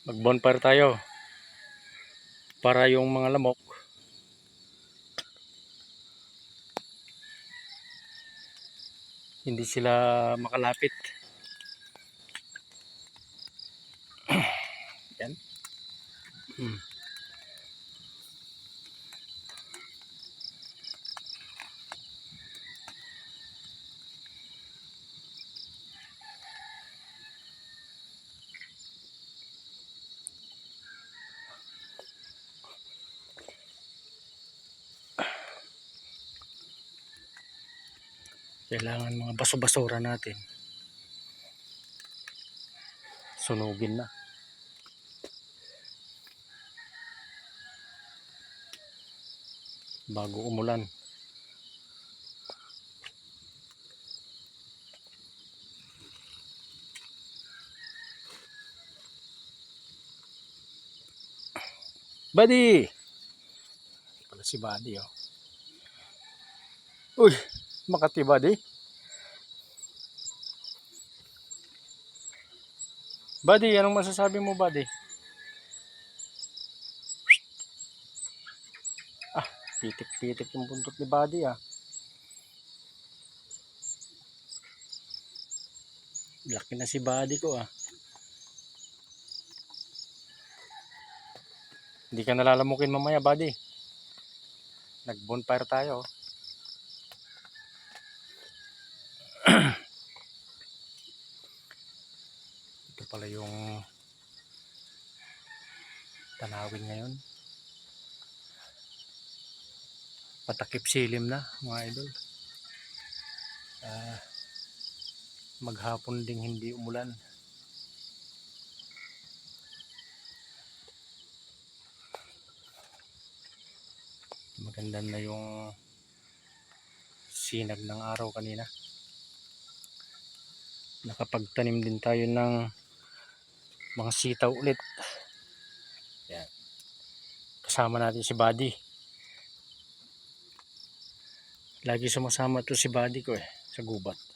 Mag bonfire tayo para yung mga lamok hindi sila makalapit. Yan. Kailangan mga baso-basura natin sunugin na bago umulan. Buddy! Pala si Buddy, oh. Uy, Makati Buddy. Buddy, anong masasabi mo, Buddy? Ah, pitik-pitik yung buntot ni Buddy, ah. Laki na si Buddy ko, ah. Hindi ka nalalamukin mamaya, Buddy. Nag-bonfire tayo. Ito pala yung tanawin ngayon. Patakip silim na, mga idol. Maghapon ding hindi umulan. Maganda na yung sinag ng araw kanina. Nakapagtanim din tayo ng mga sitaw ulit. Yan. Kasama natin si Buddy. Lagi sumasama to si Buddy ko sa gubat.